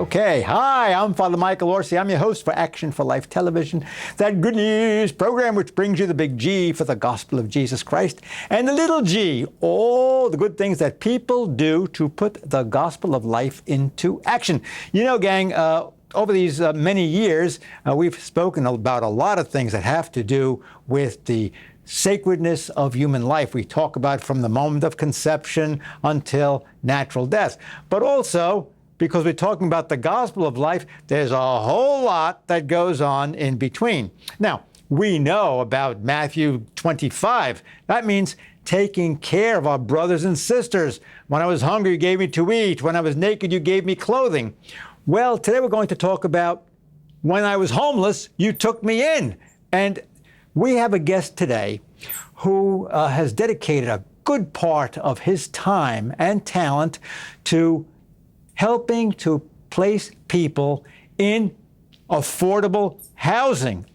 Okay, hi, I'm Father Michael Orsi. I'm your host for Action for Life Television, that good news program which brings you the big G for the gospel of Jesus Christ and the little g, all the good things that people do to put the gospel of life into action. You know, gang, over these many years, we've spoken about a lot of things that have to do with the sacredness of human life. We talk about from the moment of conception until natural death. But also, because we're talking about the gospel of life, there's a whole lot that goes on in between. Now, we know about Matthew 25. That means taking care of our brothers and sisters. When I was hungry, you gave me to eat. When I was naked, you gave me clothing. Well, today we're going to talk about when I was homeless, you took me in. And we have a guest today who has dedicated a good part of his time and talent to helping to place people in affordable housing,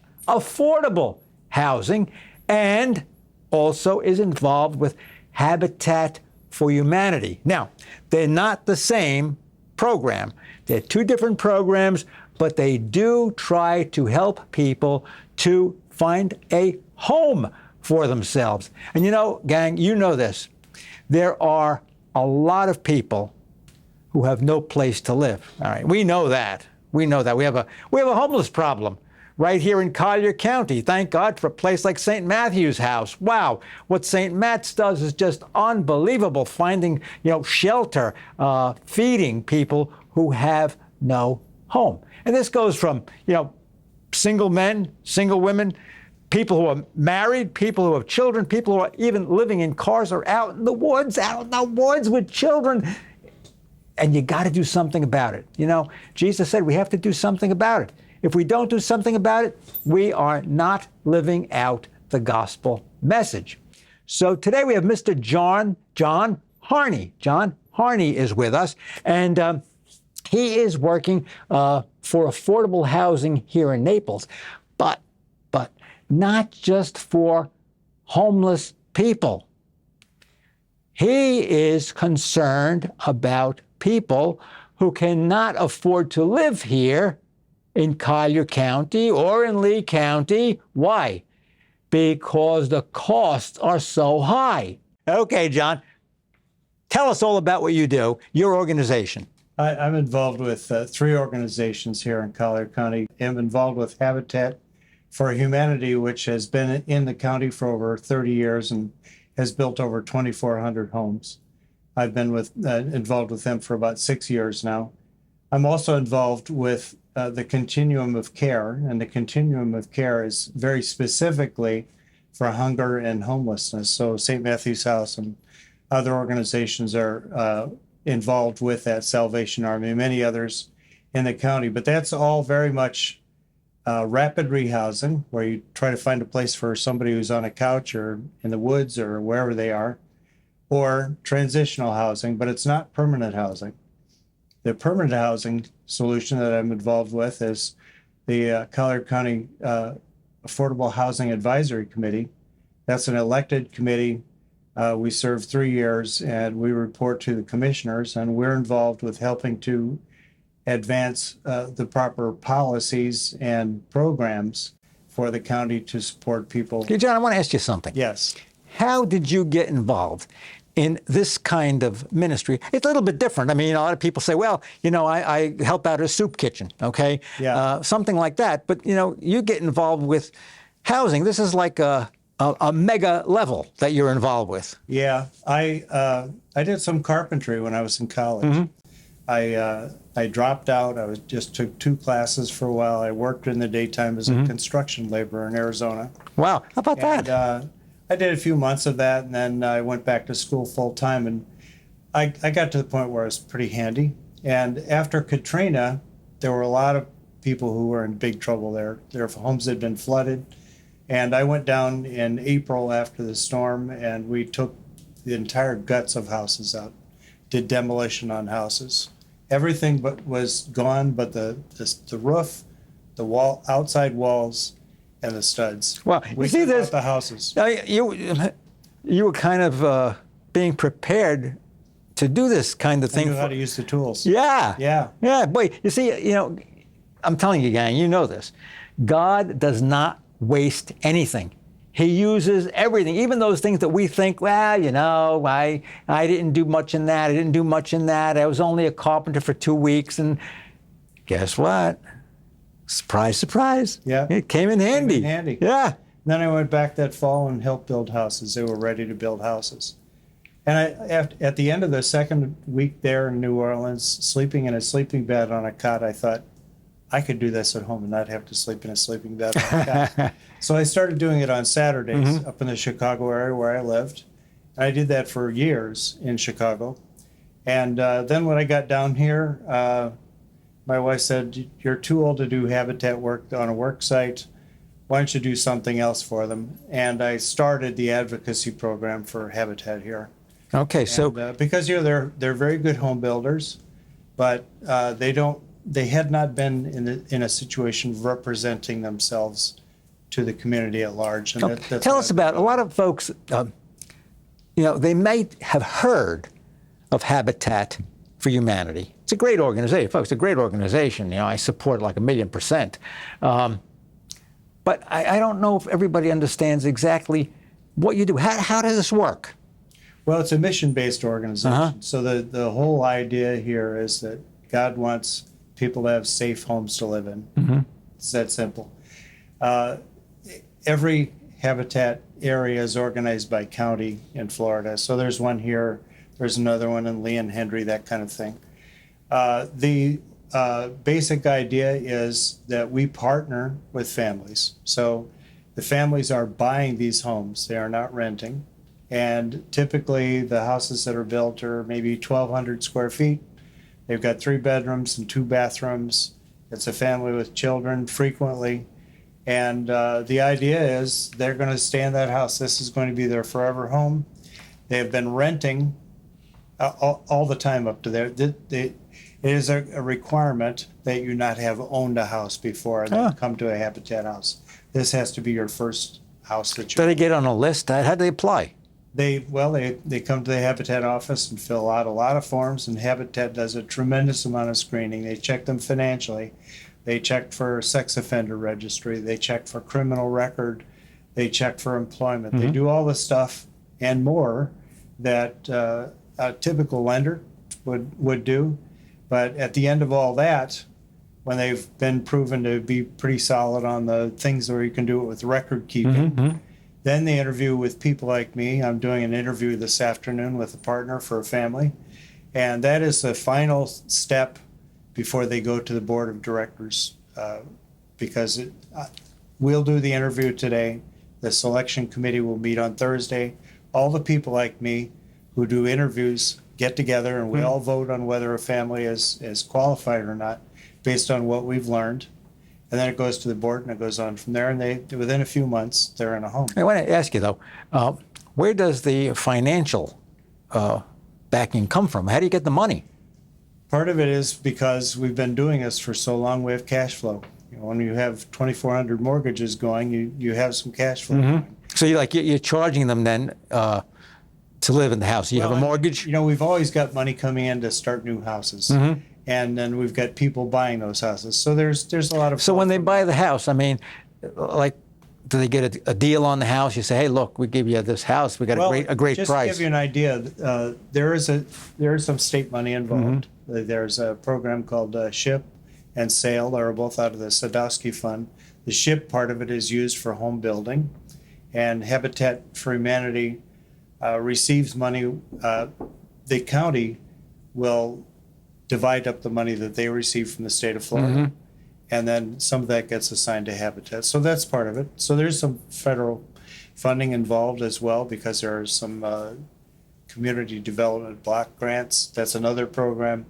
and also is involved with Habitat for Humanity. Now, they're not the same program. They're two different programs, but they do try to help people to find a home for themselves. And you know, gang, you know this. There are a lot of people who have no place to live. All right, we know that. We have a homeless problem right here in Collier County. Thank God for a place like St. Matthew's House. Wow, what St. Matt's does is just unbelievable. Finding, shelter, feeding people who have no home. And this goes from, single men, single women, people who are married, people who have children, people who are even living in cars or out in the woods with children. And you got to do something about it. Jesus said we have to do something about it. If we don't do something about it, we are not living out the gospel message. So today we have Mr. John Harney. John Harney is with us, and he is working for affordable housing here in Naples, but not just for homeless people. He is concerned about people who cannot afford to live here in Collier County or in Lee County. Why? Because the costs are so high. Okay, John, tell us all about what you do, your organization. I'm involved with three organizations here in Collier County. I'm involved with Habitat for Humanity, which has been in the county for over 30 years and has built over 2,400 homes. I've been involved with them for about 6 years now. I'm also involved with the Continuum of Care, and the Continuum of Care is very specifically for hunger and homelessness. So St. Matthew's House and other organizations are involved with that, Salvation Army, and many others in the county. But that's all very much rapid rehousing, where you try to find a place for somebody who's on a couch or in the woods or wherever they are, or transitional housing, but it's not permanent housing. The permanent housing solution that I'm involved with is the Collier County Affordable Housing Advisory Committee. That's an elected committee. We serve 3 years, and we report to the commissioners, and we're involved with helping to advance the proper policies and programs for the county to support people. Okay, John, I want to ask you something. Yes. How did you get involved in this kind of ministry? It's a little bit different. I mean, a lot of people say, well, I help out at a soup kitchen, okay? Yeah. Something like that. But, you get involved with housing. This is like a mega level that you're involved with. Yeah. I did some carpentry when I was in college. Mm-hmm. I dropped out. I just took 2 classes for a while. I worked in the daytime as a construction laborer in Arizona. Wow. How about that? I did a few months of that, and then I went back to school full time, and I got to the point where I was pretty handy. And after Katrina, there were a lot of people who were in big trouble there. Their homes had been flooded. And I went down in April after the storm, and we took the entire guts of houses out, did demolition on houses. Everything was gone but the roof, the wall, outside walls, and the studs. Well, we you see this, the houses. You were kind of being prepared to do this kind of I thing. knew how to use the tools. Yeah. Yeah. Yeah. Boy, you see, I'm telling you, gang, you know this. God does not waste anything. He uses everything, even those things that we think, well, I didn't do much in that. I didn't do much in that. I was only a carpenter for 2 weeks. And guess what? Surprise, surprise. Yeah. It came in handy. Came in handy. Yeah. Then I went back that fall and helped build houses. They were ready to build houses. And at the end of the second week there in New Orleans, sleeping in a sleeping bed on a cot, I thought, I could do this at home and not have to sleep in a sleeping bed on a cot. So I started doing it on Saturdays up in the Chicago area where I lived. And I did that for years in Chicago. And then when I got down here, my wife said, you're too old to do habitat work on a work site. Why don't you do something else for them? And I started the advocacy program for Habitat here. Okay, so And, because they're very good home builders, but they had not been in a situation of representing themselves to the community at large. And that's tell what us about a lot of folks. They may have heard of Habitat for Humanity. It's a great organization, folks. It's a great organization. I support it like 1,000,000%. But I don't know if everybody understands exactly what you do. How does this work? Well, it's a mission-based organization. So the whole idea here is that God wants people to have safe homes to live in. It's that simple. Every habitat area is organized by county in Florida. So there's one here, there's another one in Lee and Hendry, that kind of thing. The basic idea is that we partner with families. So the families are buying these homes, they are not renting. And typically the houses that are built are maybe 1,200 square feet. They've got 3 bedrooms and 2 bathrooms. It's a family with children frequently. And the idea is they're going to stay in that house. This is going to be their forever home. They have been renting all the time up to there. It is a requirement that you not have owned a house before and then come to a Habitat house. This has to be your first house that you. Do they get on a list? How do they apply? They come to the Habitat office and fill out a lot of forms, and Habitat does a tremendous amount of screening. They check them financially. They check for sex offender registry. They check for criminal record. They check for employment. They do all the stuff and more that a typical lender would do. But at the end of all that, when they've been proven to be pretty solid on the things where you can do it with record keeping, then they interview with people like me. I'm doing an interview this afternoon with a partner for a family. And that is the final step before they go to the board of directors, because we'll do the interview today. The selection committee will meet on Thursday. All the people like me who do interviews get together and we all vote on whether a family is qualified or not based on what we've learned. And then it goes to the board and it goes on from there. And within a few months, they're in a home. I want to ask you, though, where does the financial backing come from? How do you get the money? Part of it is because we've been doing this for so long, we have cash flow. When you have 2,400 mortgages going, you have some cash flow going. So you're charging them then to live in the house. You have a mortgage? We've always got money coming in to start new houses. And then we've got people buying those houses. So there's a lot of. So when they buy the house, I mean, do they get a deal on the house? You say, hey, look, we give you this house. We got a great just price. To give you an idea, there is some state money involved. There's a program called SHIP and SAIL that are both out of the Sadowski Fund. The SHIP part of it is used for home building, and Habitat for Humanity receives money. The county will divide up the money that they receive from the state of Florida, and then some of that gets assigned to Habitat. So that's part of it. So there's some federal funding involved as well, because there are some community development block grants. That's another program.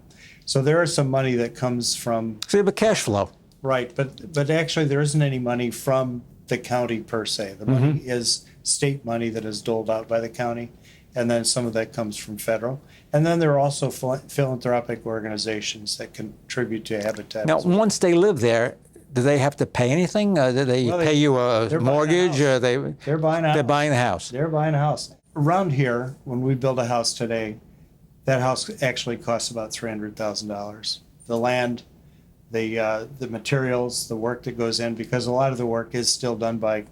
So there is some money that comes from. So you have a cash flow. Right, but actually there isn't any money from the county per se. The money is state money that is doled out by the county, and then some of that comes from federal. And then there are also philanthropic organizations that contribute to Habitat. Now, once they live there, do they have to pay anything? Do they pay you a mortgage? Or They're buying a house. They're buying the house. They're buying a house. Around here, when we build a house today, That house actually costs about $300,000. The land, the materials, the work that goes in, because a lot of the work is still done by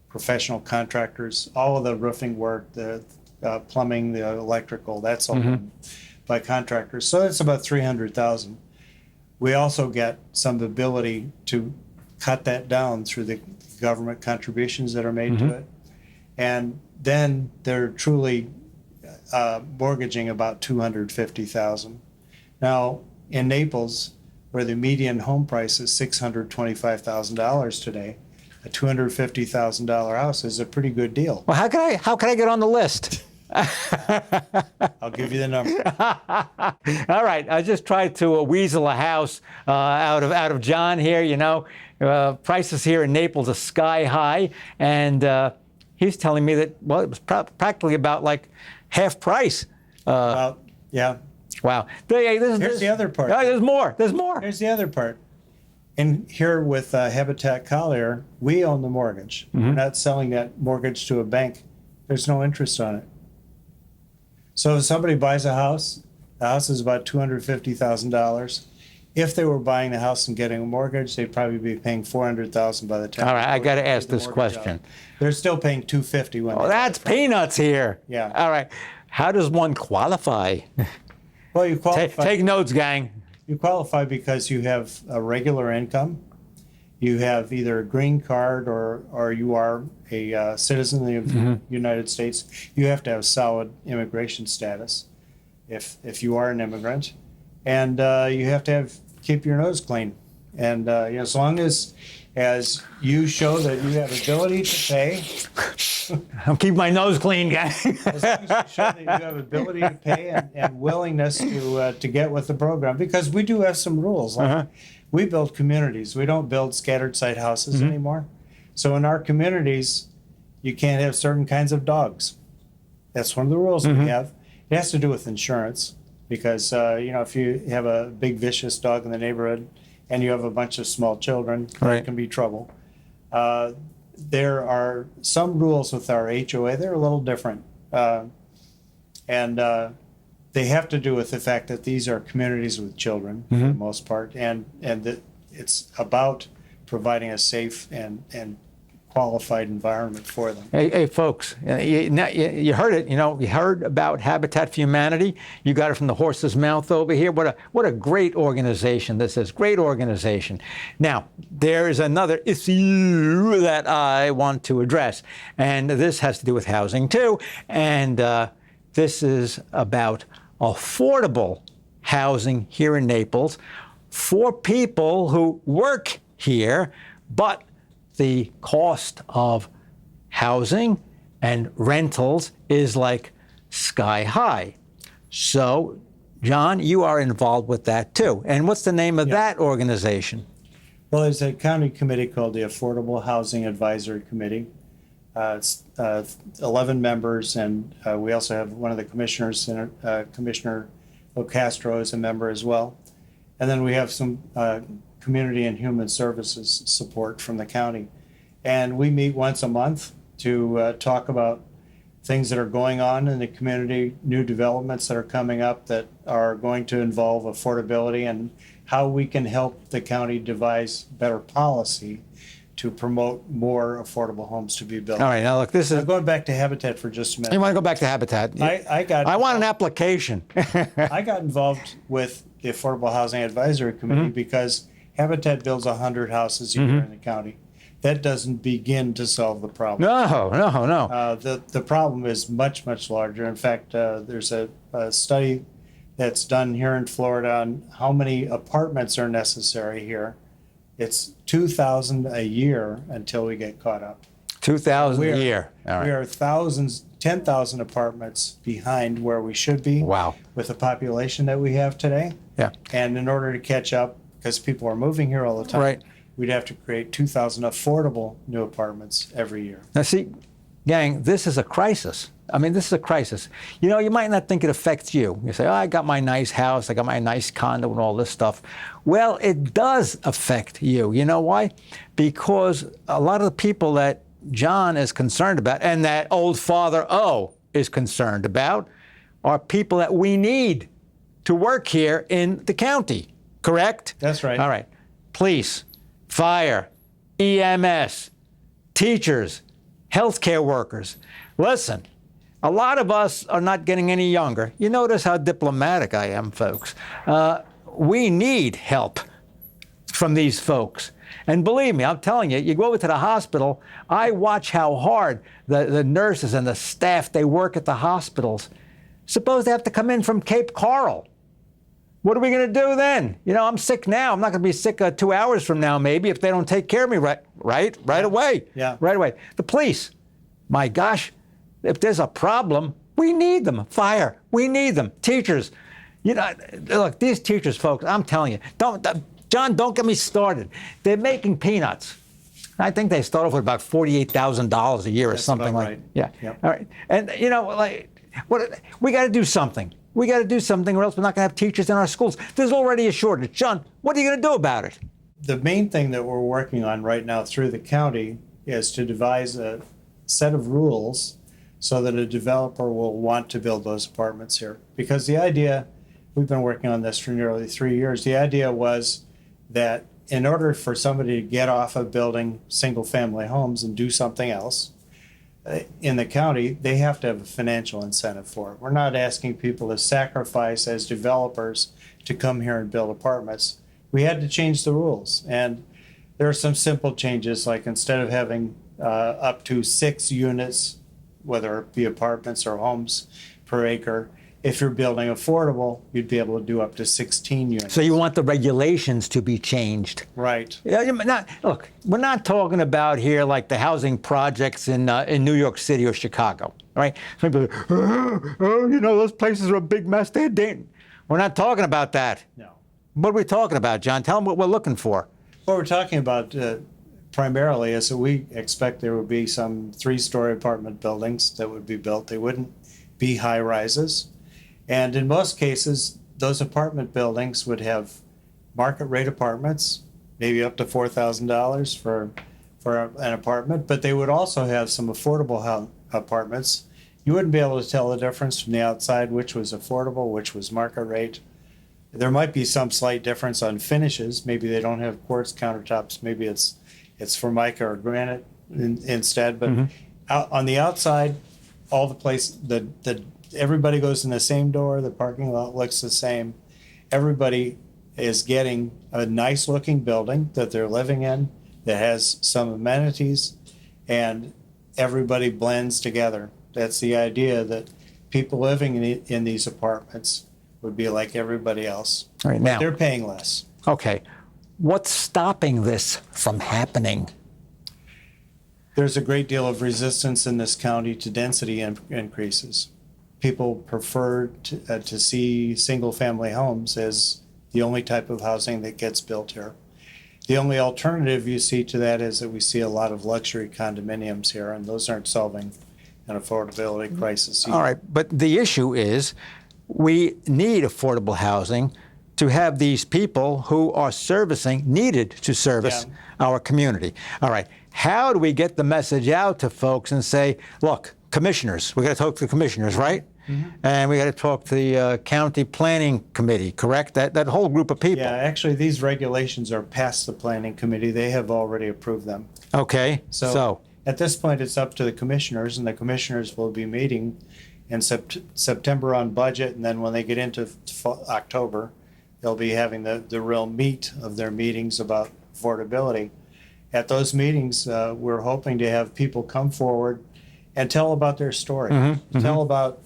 professional contractors. All of the roofing work, the plumbing, the electrical, that's all done by contractors. So it's about $300,000. We also get some ability to cut that down through the government contributions that are made to it. And then they're truly mortgaging about $250,000. Now, in Naples, where the median home price is $625,000 today, a $250,000 house is a pretty good deal. Well, how can I get on the list? I'll give you the number. All right, I just tried to weasel a house out of John here. You know, prices here in Naples are sky high, and he's telling me that, well, it was practically about like half price. Yeah. Wow. Here's the other part. There's more. There's more. Here's the other part. And here with Habitat Collier, we own the mortgage. We're not selling that mortgage to a bank. There's no interest on it. So if somebody buys a house, the house is about $250,000. If they were buying the house and getting a mortgage, they'd probably be paying $400,000 by the time. All right, I got to ask this question. They're still paying $250,000 when. Oh, that's peanuts here. Yeah. All right. How does one qualify? Well, you qualify. Take notes, gang. You qualify because you have a regular income, you have either a green card or you are a citizen of the United States. You have to have solid immigration status if you are an immigrant, and you have to keep your nose clean. And as long as you show that you have ability to pay. I'll keep my nose clean, gang. As long as you show that you have ability to pay and willingness to get with the program, because we do have some rules. Like we build communities. We don't build scattered site houses anymore. So in our communities, you can't have certain kinds of dogs. That's one of the rules we have. It has to do with insurance, because if you have a big vicious dog in the neighborhood and you have a bunch of small children, that can be trouble. There are some rules with our HOA. They're a little different. And they have to do with the fact that these are communities with children, for the most part, and that it's about providing a safe and qualified environment for them. Hey, folks, you heard it. You heard about Habitat for Humanity. You got it from the horse's mouth over here. What a great organization this is. Great organization. Now, there is another issue that I want to address, and this has to do with housing too. And this is about affordable housing here in Naples for people who work here, but the cost of housing and rentals is like sky high. So, John, you are involved with that too. And what's the name of that organization? Well, there's a county committee called the Affordable Housing Advisory Committee. It's 11 members, and we also have one of the commissioners, Commissioner Ocastro is a member as well. And then we have some community and human services support from the county. And we meet once a month to talk about things that are going on in the community, new developments that are coming up that are going to involve affordability, and how we can help the county devise better policy to promote more affordable homes to be built. All right, now look, this is... I'm going back to Habitat for just a minute. You want to go back to Habitat? I want an application. I got involved with the Affordable Housing Advisory Committee because Habitat builds 100 houses a year in the county. That doesn't begin to solve the problem. No. The problem is much, much larger. In fact, there's a study that's done here in Florida on how many apartments are necessary here. It's 2,000 a year until we get caught up. 2,000 a year. All right. We are 10,000 apartments behind where we should be. Wow. With the population that we have today. Yeah. And in order to catch up, because people are moving here all the time, we'd have to create 2,000 affordable new apartments every year. Now, see, gang, this is a crisis. I mean, this is a crisis. You might not think it affects you. You say, I got my nice house, I got my nice condo and all this stuff. Well, it does affect you. You know why? Because a lot of the people that John is concerned about, and that old Father O is concerned about, are people that we need to work here in the county, correct? That's right. All right. Police, fire, EMS, teachers, healthcare workers. Listen, a lot of us are not getting any younger. You notice how diplomatic I am, folks. We need help from these folks. And believe me, I'm telling you, you go over to the hospital, I watch how hard the nurses and the staff, they work at the hospitals. Suppose they have to come in from Cape Coral. What are we going to do then? You know, I'm sick now. I'm not going to be sick 2 hours from now, maybe, if they don't take care of me right away. Yeah. Right away. The police, my gosh, if there's a problem, we need them. Fire, we need them. Teachers, you know, look, these teachers, folks, I'm telling you, John, don't get me started. They're making peanuts. I think they start off with about $48,000 a year or something about like right. that. Yeah. Yep. All right. And, you know, like, we got to do something. We got to do something or else we're not going to have teachers in our schools. There's already a shortage. John, what are you going to do about it? The main thing that we're working on right now through the county is to devise a set of rules so that a developer will want to build those apartments here. Because the idea, we've been working on this for nearly 3 years, the idea was that in order for somebody to get off of building single-family homes and do something else in the county, they have to have a financial incentive for it. We're not asking people to sacrifice as developers to come here and build apartments. We had to change the rules. And there are some simple changes, like instead of having up to 6 units, whether it be apartments or homes per acre, if you're building affordable, you'd be able to do up to 16 units. So you want the regulations to be changed. Right. Yeah, look, we're not talking about here like the housing projects in New York City or Chicago, right? Some people say, oh, you know, those places are a big mess. We're not talking about that. No. What are we talking about, John? Tell them what we're looking for. What we're talking about primarily is that we expect there would be some 3-story apartment buildings that would be built. They wouldn't be high rises. And in most cases, those apartment buildings would have market rate apartments, maybe up to $4,000 for an apartment, but they would also have some affordable apartments. You wouldn't be able to tell the difference from the outside, which was affordable, which was market rate. There might be some slight difference on finishes. Maybe they don't have quartz countertops. Maybe it's formica or granite instead. But on the outside, all the place, everybody goes in the same door. The parking lot looks the same. Everybody is getting a nice looking building that they're living in that has some amenities, and everybody blends together. That's the idea, that people living in these apartments would be like everybody else. All right, now, they're paying less. Okay. What's stopping this from happening? There's a great deal of resistance in this county to density increases. People prefer to see single-family homes as the only type of housing that gets built here. The only alternative you see to that is that we see a lot of luxury condominiums here, and those aren't solving an affordability crisis either. All right, but the issue is we need affordable housing to have these people who are needed to service our community. All right, how do we get the message out to folks and say, look, commissioners, we got to talk to the commissioners, right? And we got to talk to the county planning committee, correct? That whole group of people. Yeah, actually, these regulations are past the planning committee. They have already approved them. Okay, so at this point, it's up to the commissioners, and the commissioners will be meeting in September on budget, and then when they get into October, they'll be having the real meat of their meetings about affordability. At those meetings, we're hoping to have people come forward and tell about their story, tell about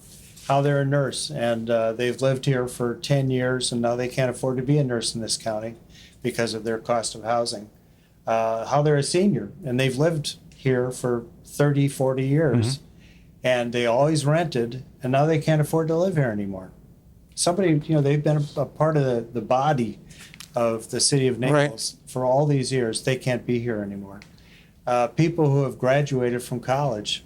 how they're a nurse, and they've lived here for 10 years, and now they can't afford to be a nurse in this county because of their cost of housing. How they're a senior, and they've lived here for 30, 40 years, and they always rented, and now they can't afford to live here anymore. Somebody, they've been a part of the body of the city of Naples for all these years. They can't be here anymore. People who have graduated from college,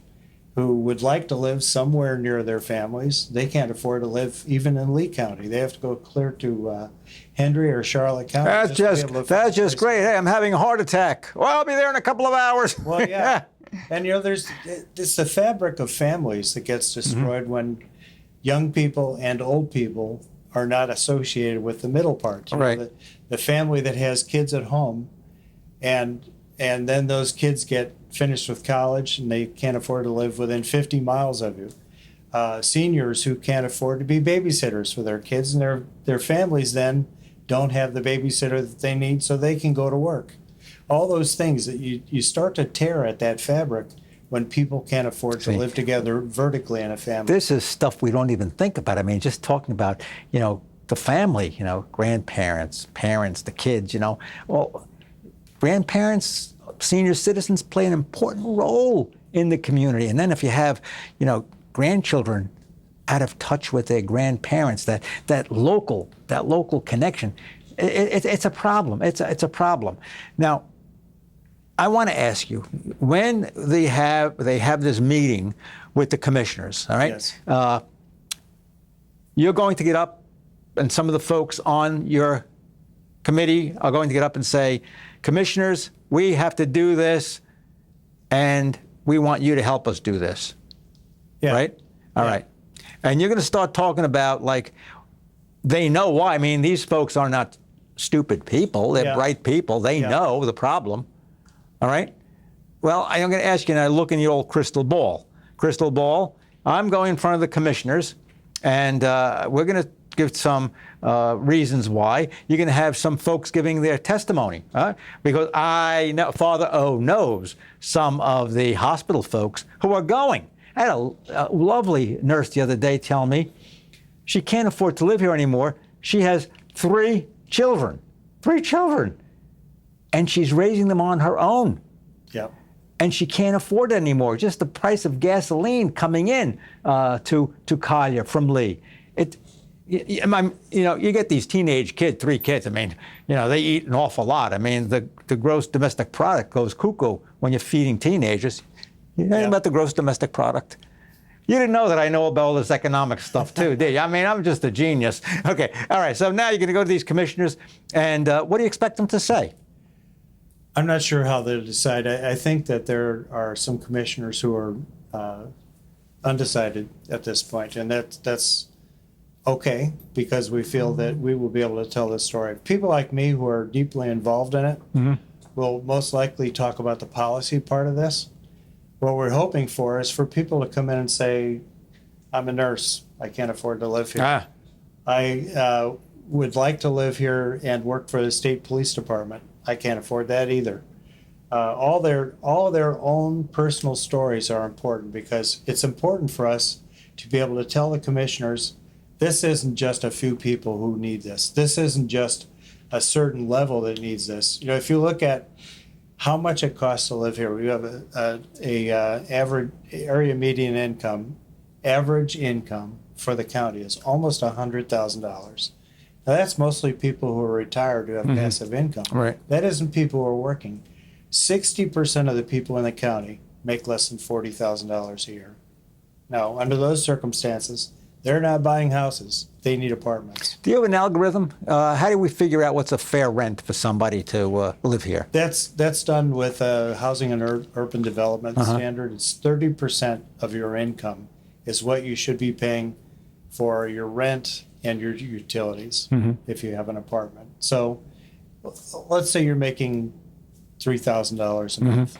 who would like to live somewhere near their families, they can't afford to live even in Lee County. They have to go clear to Hendry or Charlotte County. That's just great. Hey, I'm having a heart attack. Well, I'll be there in a couple of hours. Well, yeah. And there's the fabric of families that gets destroyed when young people and old people are not associated with the middle part. You know, Right. the family that has kids at home, and then those kids get finished with college and they can't afford to live within 50 miles of you. Seniors who can't afford to be babysitters for their kids, and their families then don't have the babysitter that they need so they can go to work. All those things that you start to tear at that fabric when people can't afford to live together vertically in a family. This is stuff we don't even think about. I mean, just talking about, the family, grandparents, parents, the kids, well, grandparents, senior citizens play an important role in the community. And then if you have, grandchildren out of touch with their grandparents, that local connection, it's a problem. It's a problem. Now, I want to ask you, when they have this meeting with the commissioners, all right? Yes. You're going to get up, and some of the folks on your committee are going to get up and say, commissioners, we have to do this, and we want you to help us do this. Yeah. Right? All right. And you're going to start talking about, like, they know why. I mean, these folks are not stupid people. They're bright people. They know the problem. All right? Well, I'm going to ask you, and I look in the old crystal ball. Crystal ball, I'm going in front of the commissioners, and we're going to give some reasons why. You're going to have some folks giving their testimony, because I know Father O knows some of the hospital folks who are going. I had a lovely nurse the other day tell me she can't afford to live here anymore. She has 3 children, and she's raising them on her own. Yep. And she can't afford it anymore. Just the price of gasoline coming in to Collier from Lee. You get these teenage kids, 3 kids. I mean, they eat an awful lot. I mean, the gross domestic product goes cuckoo when you're feeding teenagers. You know about the gross domestic product? You didn't know that I know about all this economic stuff too, did you? I mean, I'm just a genius. Okay, all right. So now you're going to go to these commissioners, and what do you expect them to say? I'm not sure how they'll decide. I think that there are some commissioners who are undecided at this point, and that's okay, because we feel that we will be able to tell this story. People like me who are deeply involved in it will most likely talk about the policy part of this. What we're hoping for is for people to come in and say, I'm a nurse, I can't afford to live here. I would like to live here and work for the state police department. I can't afford that either. All their own personal stories are important, because it's important for us to be able to tell the commissioners, this isn't just a few people who need this. This isn't just a certain level that needs this. If you look at how much it costs to live here, we have a average area median income, average income for the county is almost $100,000. Now that's mostly people who are retired who have passive income. Right. That isn't people who are working. 60% of the people in the county make less than $40,000 a year. Now, under those circumstances, they're not buying houses. They need apartments. Do you have an algorithm? How do we figure out what's a fair rent for somebody to live here? That's done with Housing and Urban Development Standard. It's 30% of your income is what you should be paying for your rent and your utilities if you have an apartment. So let's say you're making $3,000 a month,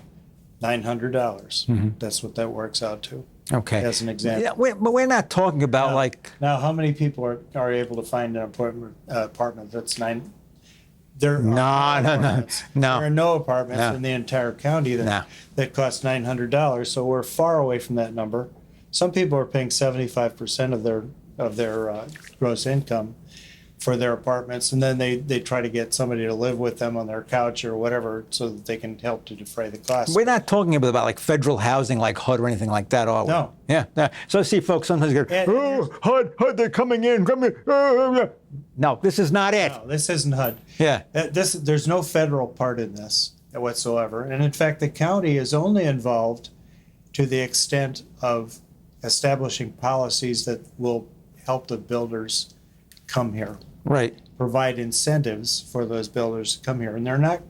$900. That's what that works out to. Okay. As an example. Yeah, but we're not talking about Now, how many people are able to find an apartment that's nine? There are No. There are no apartments in the entire county that cost $900. So we're far away from that number. Some people are paying 75% of their gross income for their apartments, and then they try to get somebody to live with them on their couch or whatever so that they can help to defray the cost. We're not talking about like federal housing like HUD or anything like that, are we? No. Yeah. So I see folks sometimes go, HUD, they're coming in. No, this is not it. No, this isn't HUD. Yeah. There's no federal part in this whatsoever. And in fact, the county is only involved to the extent of establishing policies that will help the builders come here. Right. Provide incentives for those builders to come here. And they're not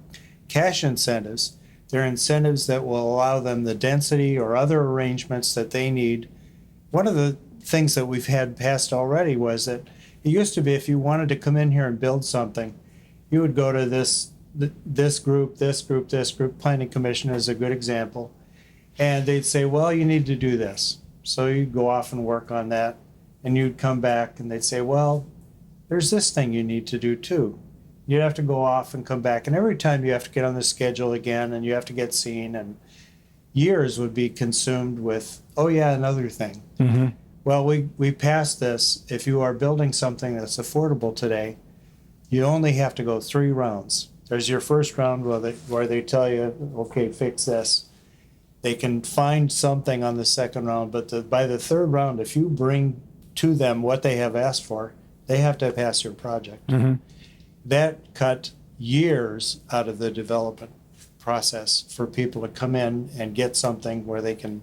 cash incentives. They're incentives that will allow them the density or other arrangements that they need. One of things that we've had passed already was that it used to be if you wanted to come in here and build something, you would go to this group, planning commission is a good example, and they'd say, well, you need to do this. So you'd go off and work on that, and you'd come back and they'd say, well, there's this thing you need to do too. You'd have to go off and come back, and every time you have to get on the schedule again, and you have to get seen, and years would be consumed with, oh yeah, another thing. Mm-hmm. Well, we passed this. If you are building something that's affordable today, you only have to go 3 rounds. There's your first round where they tell you, okay, fix this. They can find something on the second round, but by the third round, if you bring to them what they have asked for, they have to pass your project. Mm-hmm. That cut years out of the development process for people to come in and get something where they can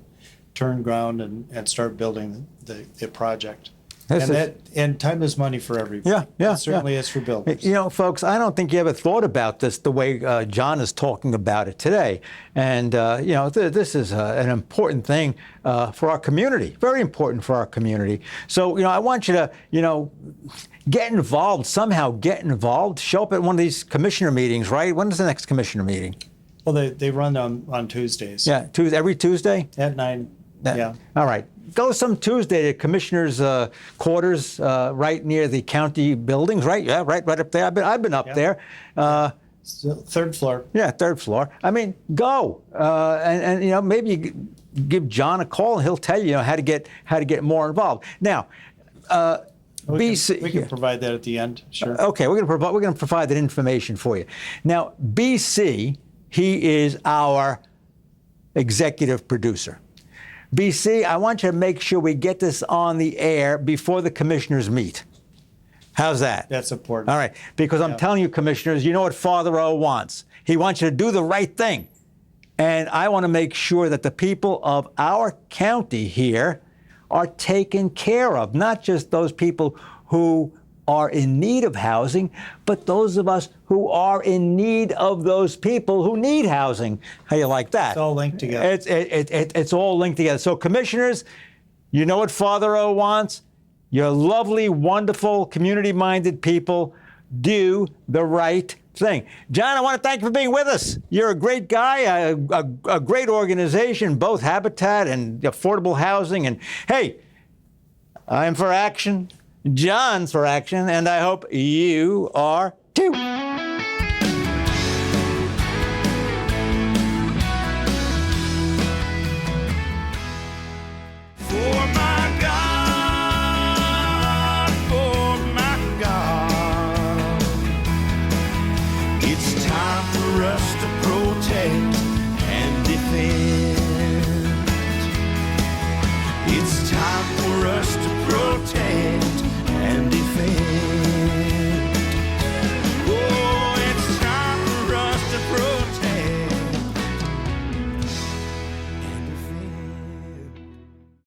turn ground and start building the project. And time is money for everybody. Yeah. It certainly is for builders. You know, folks, I don't think you ever thought about this the way John is talking about it today. And, you know, this is an important thing for our community, very important for our community. So, you know, I want you to, you know, get involved, somehow get involved, show up at one of these commissioner meetings, right? When is the next commissioner meeting? Well, they run on Tuesdays. Yeah, every Tuesday? At 9, yeah. All right. Go some Tuesday to commissioners' quarters right near the county buildings, right? Yeah, right up there. I've been up there. So, 3rd floor. Yeah, 3rd floor. I mean, go and you know, maybe you give John a call and he'll tell you, you know, how to get more involved. Now, BC. We can provide that at the end. Sure. Okay, we're going to provide that information for you. Now, BC, he is our executive producer. BC, I want you to make sure we get this on the air before the commissioners meet. How's that? That's important. All right, because I'm telling you, commissioners, you know what Father O wants. He wants you to do the right thing. And I want to make sure that the people of our county here are taken care of, not just those people who are in need of housing, but those of us who are in need of those people who need housing. How you like that? It's all linked together. It's all linked together. So, commissioners, you know what Father O wants? You're lovely, wonderful, community-minded people. Do the right thing. John, I want to thank you for being with us. You're a great guy, a great organization, both Habitat and affordable housing. And hey, I'm for action. John's for action, and I hope you are too. It's time for us to protect and defend. It's time for us to protect and defend.